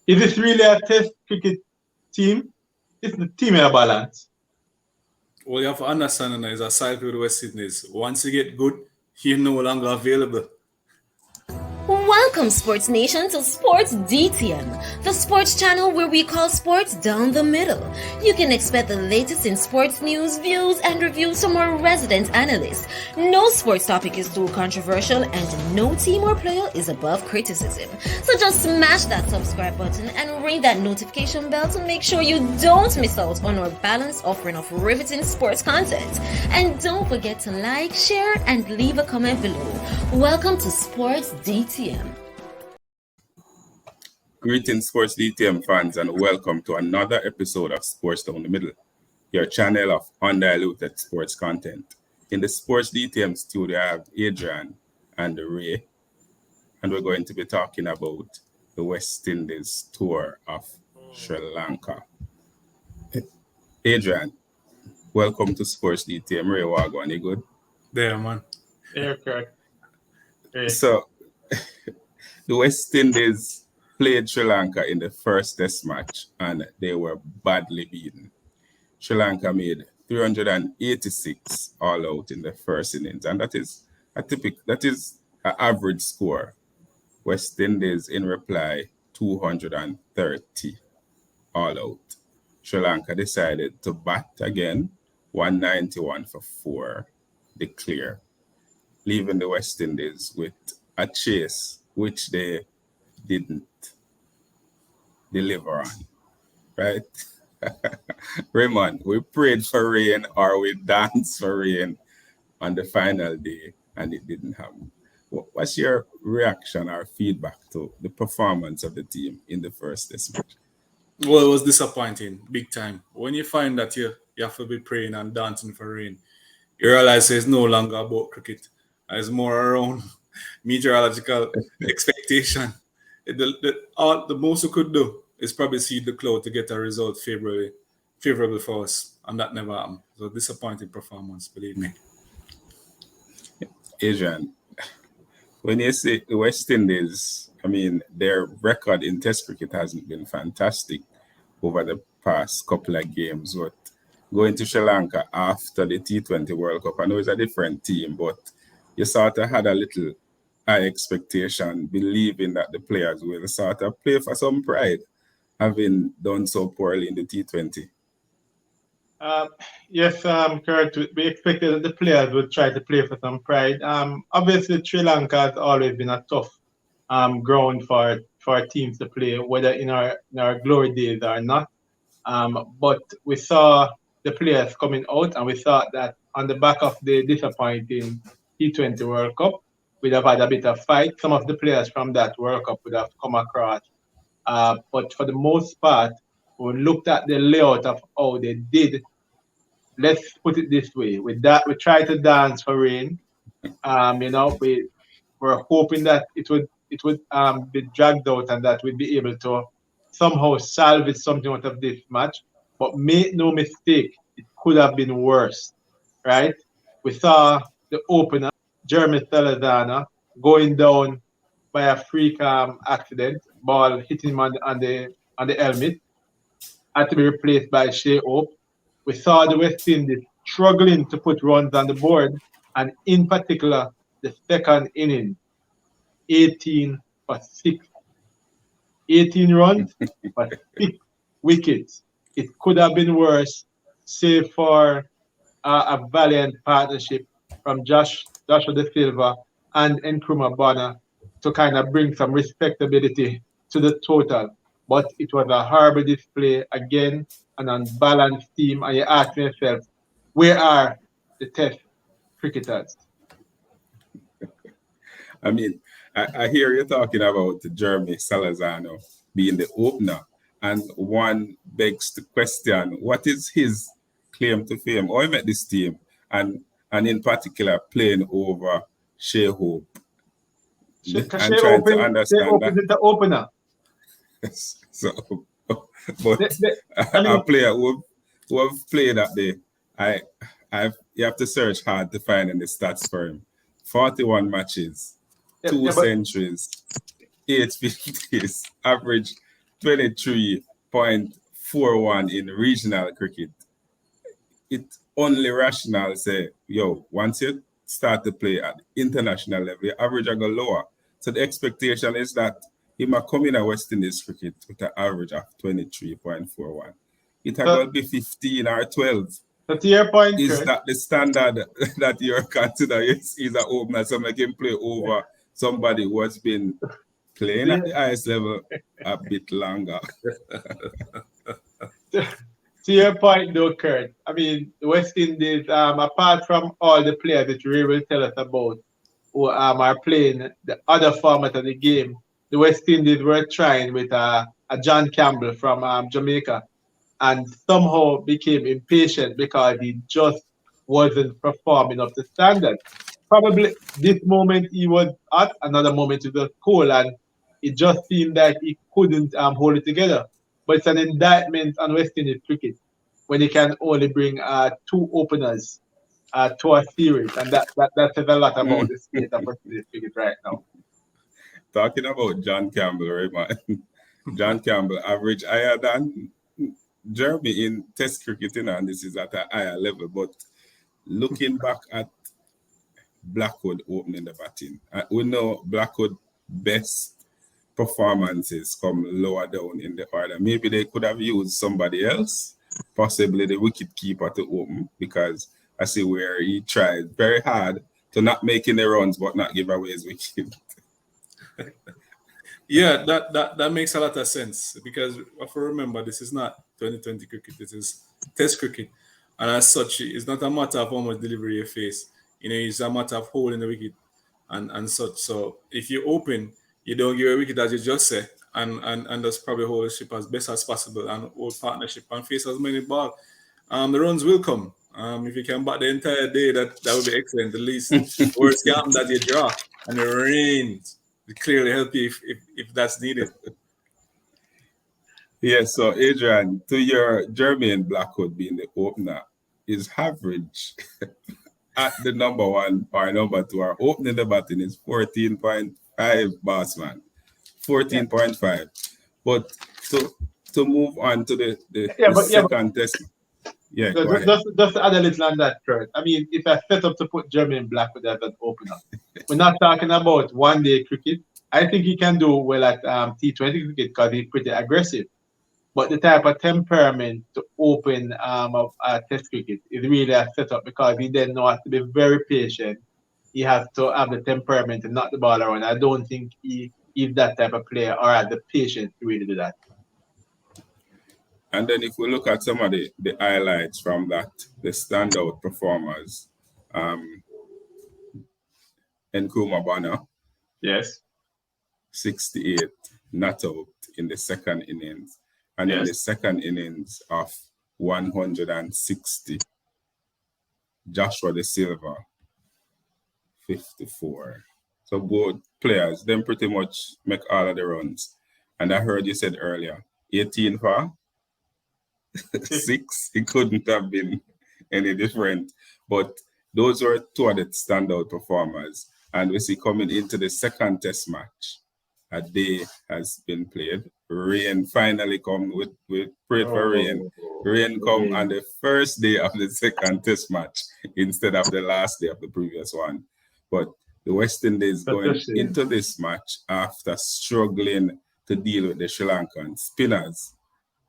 Is this really a test cricket team? It's the team in a balance. All you have to understand now is a cycle with West Indies. Once you get good, you're no longer available. Welcome, Sports Nation, to Sports DTM, the sports channel where we call sports down the middle. You can expect the latest in sports news, views, and reviews from our resident analysts. No sports topic is too controversial, and no team or player is above criticism. So just smash that subscribe button and ring that notification bell to make sure you don't miss out on our balanced offering of riveting sports content. And don't forget to like, share, and leave a comment below. Welcome to Sports DTM. Greetings, Sports DTM fans, and welcome to another episode of Sports Down the Middle, your channel of undiluted sports content. In the Sports DTM studio, I have Adrian and Ray, and we're going to be talking about the West Indies tour of Sri Lanka. Adrian, welcome to Sports DTM. Ray, Wagwan, you good? There, man. Yeah, correct. Hey. So, the West Indies played Sri Lanka in the first test match and they were badly beaten. Sri Lanka made 386 all out in the first innings, and that is an average score. West Indies in reply 230 all out. Sri Lanka decided to bat again, 191 for 4, declare, leaving the West Indies with a chase which they didn't deliver on, right? Raymond, we prayed for rain or we danced for rain on the final day and it didn't happen. What's your reaction or feedback to the performance of the team in the first test match? Well, it was disappointing, big time. When you find that you have to be praying and dancing for rain, you realize it's no longer about cricket. It's more around meteorological expectation. The most we could do is probably see the cloud to get a result favorable for us, and that never happened. So disappointing performance, believe me. Adrian, when you say the West Indies, I mean, their record in Test cricket hasn't been fantastic over the past couple of games. But going to Sri Lanka after the T20 World Cup, I know it's a different team, but you sort of had a little high expectation, believing that the players will sort of play for some pride, having done so poorly in the T20. Yes, correct. We expected that the players would try to play for some pride. Obviously, Sri Lanka has always been a tough ground for teams to play, whether in our glory days or not. But we saw the players coming out, and we thought that on the back of the disappointing T20 World Cup, we'd have had a bit of fight. Some of the players from that World Cup would have come across. But for the most part, when we looked at the layout of how they did, let's put it this way: with that, we tried to dance for rain. We were hoping that it would be dragged out and that we'd be able to somehow salvage something out of this match. But make no mistake, it could have been worse, right? We saw the opener, Jeremy Salazar, going down by a freak accident, ball hitting him on the helmet, had to be replaced by Shea Hope. We saw the West Indies struggling to put runs on the board, and in particular, the second inning, 18 for 6. 18 runs for 6 wickets. It could have been worse, save for a valiant partnership from Joshua De Silva and Nkrumah Bonner to kind of bring some respectability to the total. But it was a horrible display, again, an unbalanced team, and you ask yourself, where are the Test cricketers? I mean, I hear you talking about Jeremy Salazar being the opener, and one begs the question, what is his claim to fame? How he met this team, and in particular playing over Shea Hope? I'm trying to understand that. Is the opener? So, but a player who have played that day, you have to search hard to find any stats for him. 41 matches, 2 centuries, 8 50s, average 23.41 in regional cricket. It's only rational say, yo, once you start to play at international level, your average will go lower. So the expectation is that he might come in a West Indies cricket with an average of 23.41. It will be 15 or 12. So to your point, Is Kurt, that the standard that you're considering is an opener, so make him play over somebody who has been playing at the highest level a bit longer? to your point though, Kurt, I mean, the West Indies, apart from all the players that Ray will tell us about who are playing the other format of the game, the West Indies were trying with a John Campbell from Jamaica and somehow became impatient because he just wasn't performing up to standard. Probably this moment he was hot, another moment he was cool, and it just seemed like he couldn't hold it together. But it's an indictment on West Indies cricket when he can only bring two openers to a series, and that says a lot about the state of West Indies cricket right now. Talking about John Campbell, right, man? John Campbell average higher than Jeremy in Test cricket, and this is at a higher level. But looking back at Blackwood opening the batting, we know Blackwood best performances come lower down in the order. Maybe they could have used somebody else, possibly the wicket keeper to open, because I see where he tried very hard to not make any runs but not give away his wicket. Yeah, that makes a lot of sense because if you remember, this is not 2020 cricket, this is Test cricket. And as such, it's not a matter of how much delivery you face. It's a matter of holding the wicket and such. So if you open, you don't give a wicket as you just say, and just probably hold the ship as best as possible and hold partnership and face as many balls. The runs will come. If you can bat the entire day, that would be excellent. At least worst game that you draw and the rains will clearly help you if that's needed. Yes, so Adrian, to your Jermaine Blackwood being the opener, his average at the number one or number two or opening the batting is 14.5 batsman. 14.5. But to move on to the second test. Yeah, go ahead. Just to add a little on that, Kurt. I mean, if I set up to put Jermaine Blackwood as an opener, we're not talking about one-day cricket. I think he can do well at T20 cricket because he's pretty aggressive. But the type of temperament to open a Test cricket is really a setup because he then has to be very patient. He has to have the temperament to knock the ball around. I don't think he's that type of player or has the patience to really do that. And then if we look at some of the highlights from that, the standout performers, Nkrumah Bonner, yes, 68, not out in the second innings. And in the second innings of 160, Joshua De Silva, 54. So both players, them pretty much make all of the runs. And I heard you said earlier, 18 for 6. It couldn't have been any different. But those were two of the standout performers. And we see coming into the second test match, a day has been played. Rain finally come with pray for rain. Rain come on the first day of the second test match instead of the last day of the previous one. But the West Indies going into this match after struggling to deal with the Sri Lankan spinners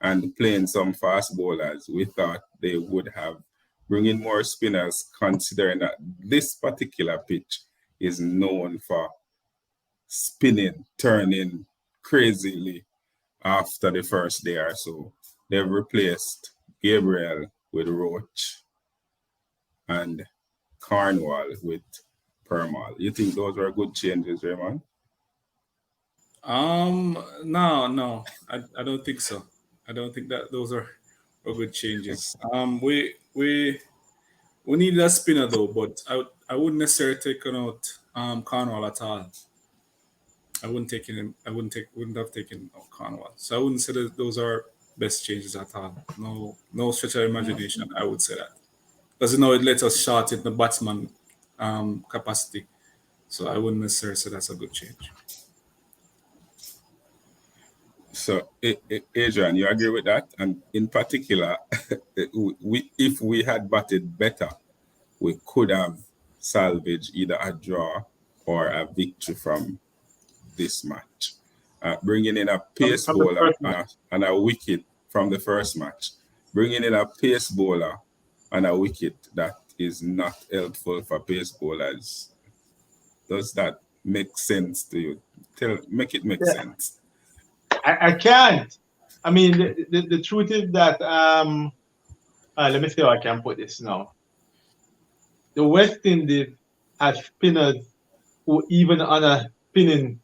and playing some fast bowlers, we thought they would have bring in more spinners, considering that this particular pitch is known for spinning, turning crazily after the first day or so. They've replaced Gabriel with Roach and Cornwall with Permal. You think those were good changes, Raymond? No, I don't think so. I don't think that those are good changes. We need a spinner though, but I wouldn't necessarily take out Cornwall at all. I wouldn't have taken out Cornwall. So I wouldn't say that those are best changes at all. No stretch of imagination. I would say that because it lets us shorten the batsman capacity. So I wouldn't necessarily say that's a good change. So, Adrian, you agree with that? And in particular, if we had batted better, we could have salvaged either a draw or a victory from this match. Bringing in a pace From the bowler first match. and a wicket from the first match. Bringing in a pace bowler and a wicket that is not helpful for pace bowlers. Does that make sense to you? Make it make sense. I can't. I mean, the truth is that let me see how I can put this now. The West Indies has spinners who, even on a spinning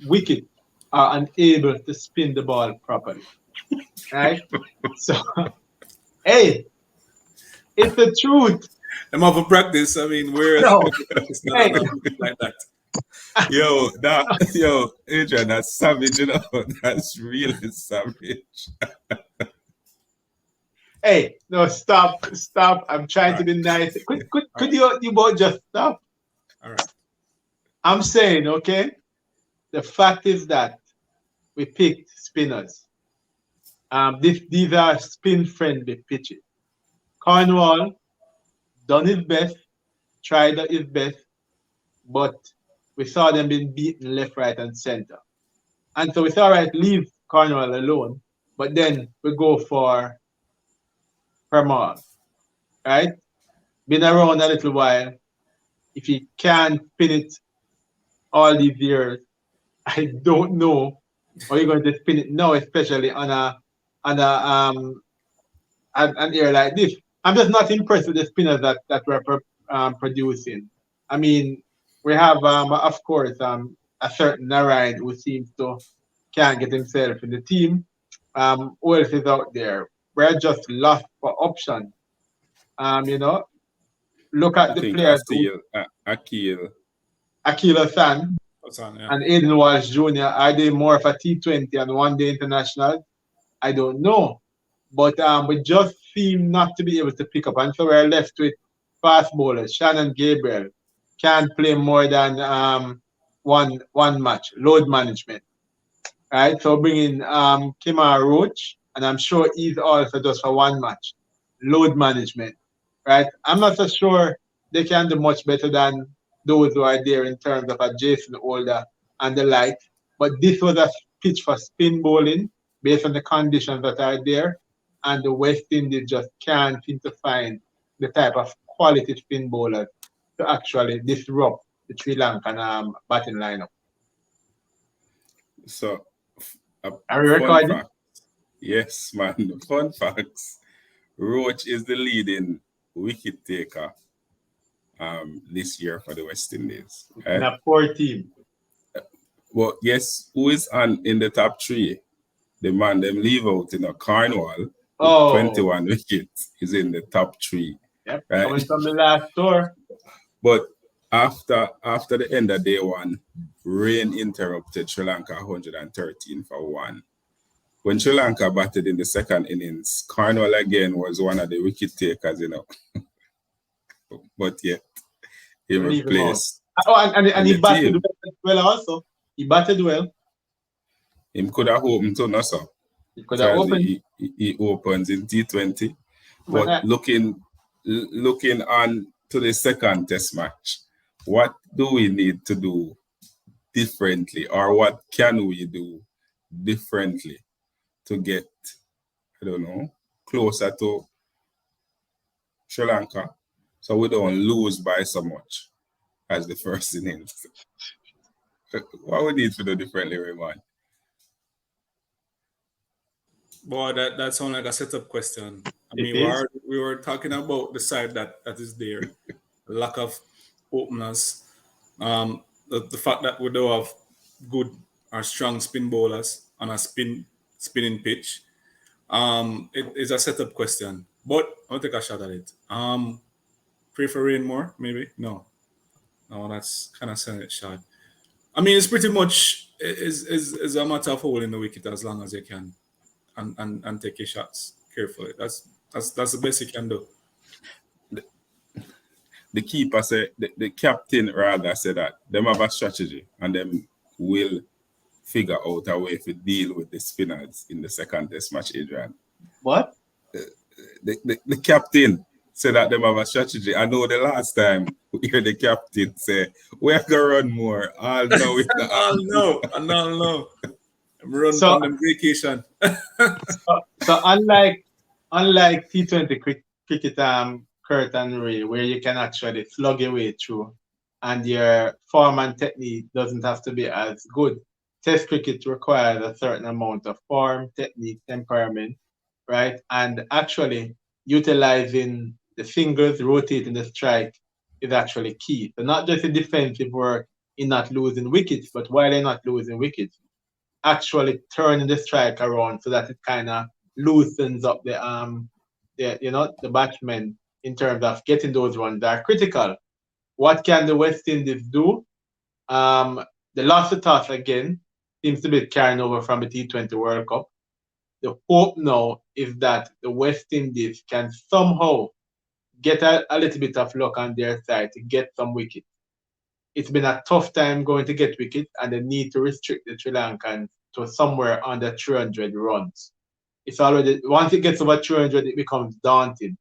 wicket, are unable to spin the ball properly. Right? So, hey, it's the truth. I'm over practice. I mean, we're No. it's not Hey. like that. Yo, Adrian, that's savage, you know. That's really savage. Hey, no, stop. I'm trying to be nice. Could you both just stop? All right. I'm saying, okay, the fact is that we picked spinners. These are spin-friendly pitches. Cornwall done his best, tried his best, but we saw them being beaten left, right, and center. And so we said, all right, leave Cornwall alone, but then we go for Permal, right? Been around a little while. If he can't spin it all these years, I don't know how you're going to spin it now, especially on an air like this. I'm just not impressed with the spinners that we're producing. I mean, we have, of course, a certain Narayan who seems to can't get himself in the team. Who else is out there? We're just lost for options. Look at the players. Akil Hassan and Aiden Walsh Jr. Are they more of a T20 and one-day international? I don't know. But we just seem not to be able to pick up. And so we're left with fast bowlers. Shannon Gabriel can't play more than one match. Load management. Right? So bringing Kemar Roach, and I'm sure he's also just for one match. Load management. Right? I'm not so sure they can do much better than those who are there in terms of a Jason Holder and the like. But this was a pitch for spin bowling based on the conditions that are there. And the West Indies just can't seem to find the type of quality spin bowlers to actually disrupt the Sri Lankan batting lineup. So, are you recording? Yes, man. Fun facts. Roach is the leading wicket taker this year for the West Indies. In a poor team. Well, yes, who is in the top three? The man them leave out in a Cornwall. 21 wickets is in the top three. Yep, right? Coming from the last tour. But after the end of day one, rain interrupted Sri Lanka 113 for 1. When Sri Lanka batted in the second innings, Cornwall again was one of the wicket takers, But yet, he replaced. And he batted well also. He batted well. He could have opened to Nassau. He could have opened. He opens in T20. But looking on to the second test match, what do we need to do differently, or what can we do differently to get, closer to Sri Lanka so we don't lose by so much as the first innings? What we need to do differently, Raymond? Boy, that sounds like a setup question. I mean, we were talking about the side that is there, the lack of openers, the fact that we don't have good or strong spin bowlers on a spinning pitch. It is a setup question, but I'll take a shot at it. Pray for rain more, maybe? No, that's kind of selling it short. I mean, it's pretty much is a matter of holding the wicket as long as you can. And take your shots carefully. That's the best you can do. The keeper said, the captain rather said that them have a strategy and them will figure out a way to deal with the spinners in the second test match, Adrian. What? The captain said that them have a strategy. I know the last time we hear the captain say, we're going to run more. All know it. No. I'm running So- on them vacation. So unlike T20 cricket, Kurt and Ray, where you can actually slug your way through, and your form and technique doesn't have to be as good. Test cricket requires a certain amount of form, technique, temperament, right? And actually utilizing the fingers, rotating the strike is actually key. So not just a defensive work in not losing wickets, but while they're not losing wickets, actually turning the strike around so that it kind of loosens up the batsmen in terms of getting those runs that are critical. What can the West Indies do? The loss of toss again seems to be carrying over from the T20 World Cup. The hope now is that the West Indies can somehow get a little bit of luck on their side to get some wickets. It's been a tough time going to get wickets, and they need to restrict the Sri Lankans to somewhere under 300 runs. It's already, once it gets over 300, it becomes daunting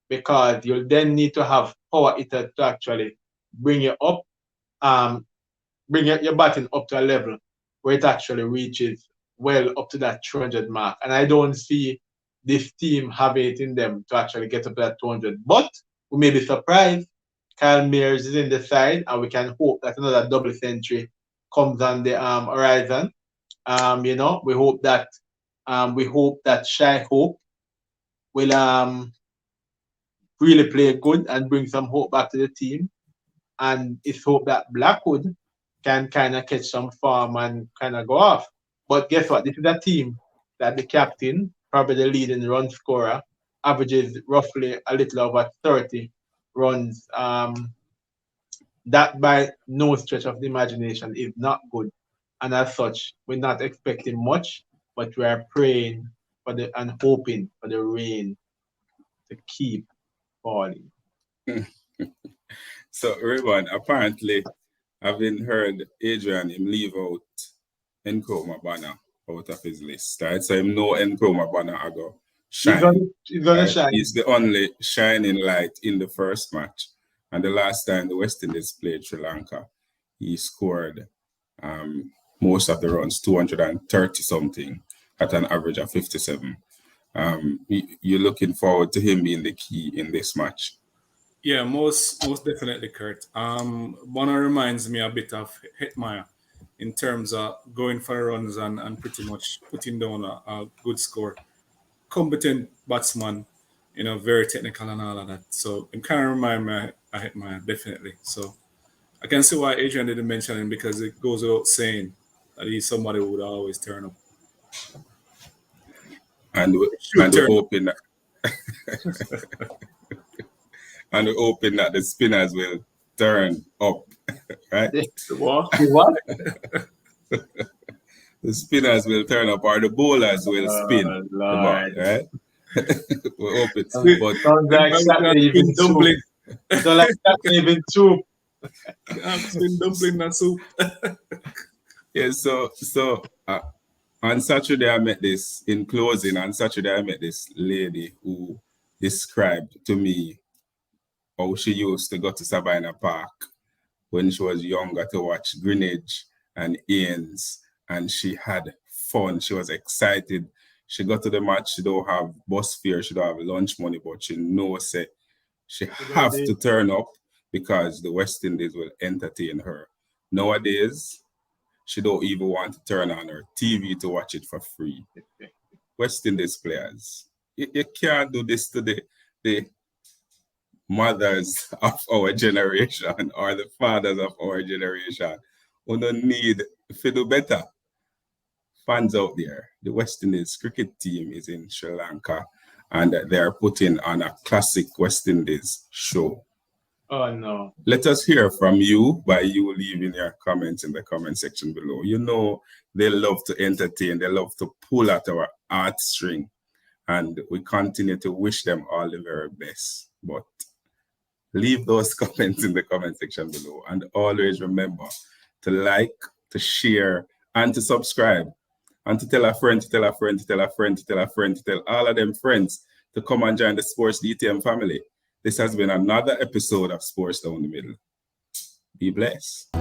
because you'll then need to have power hitters to actually bring you up, bring your batting up to a level where it actually reaches well up to that 200 mark. And I don't see this team having it in them to actually get up to that 200. But we may be surprised. Kyle Mears is in the side, and we can hope that another double century comes on the horizon. We hope that Shy Hope will really play good and bring some hope back to the team. And it's hope that Blackwood can kind of catch some form and kind of go off. But guess what? This is a team that the captain, probably the leading run scorer, averages roughly a little over 30 runs. That by no stretch of the imagination is not good. And as such, we're not expecting much, but we are praying and hoping for the rain to keep falling. So, Raymond, apparently, having heard Adrian him leave out Nkrumah Banner out of his list, right? So him know Nkrumah Banner I go shine. He's gonna Right? shine. He's the only shining light in the first match. And the last time the West Indies played Sri Lanka, he scored most of the runs, 230 something, at an average of 57. You're looking forward to him being the key in this match. Yeah, most definitely, Kurt. Bonner reminds me a bit of Hetmeyer in terms of going for runs and pretty much putting down a good score. Competent batsman, very technical and all of that. So it kind of remind me of Hetmeyer, definitely. So I can see why Adrian didn't mention him, because it goes without saying that he's somebody who would always turn up. And we're hoping that and we're hoping that the spinners will turn up, right? What? The spinners will turn up, or the bowlers will spin the ball, right? We're hoping. But Sounds like Spin dumpling. Sounds like even soup. Spin dumpling and soup. Yeah, so on Saturday I met this, in closing, on Saturday I met this lady who described to me how she used to go to Sabina Park when she was younger to watch Greenwich and Ains, and she had fun. She was excited. She got to the match. She don't have bus fare. She don't have lunch money, but she knows that she have to turn up because the West Indies will entertain her. Nowadays, she don't even want to turn on her TV to watch it for free. West Indies players, you can't do this to the mothers of our generation or the fathers of our generation who don't need to do better. Fans out there, the West Indies cricket team is in Sri Lanka and they are putting on a classic West Indies show. Oh no. Let us hear from you by you leaving your comments in the comment section below. You know they love to entertain, they love to pull at our heartstring, and we continue to wish them all the very best. But leave those comments in the comment section below, and always remember to like, to share, and to subscribe, and to tell a friend, to tell a friend, to tell a friend, to tell a friend, to tell all of them friends to come and join the Sports DTM family. This has been another episode of Sports Down the Middle. Be blessed.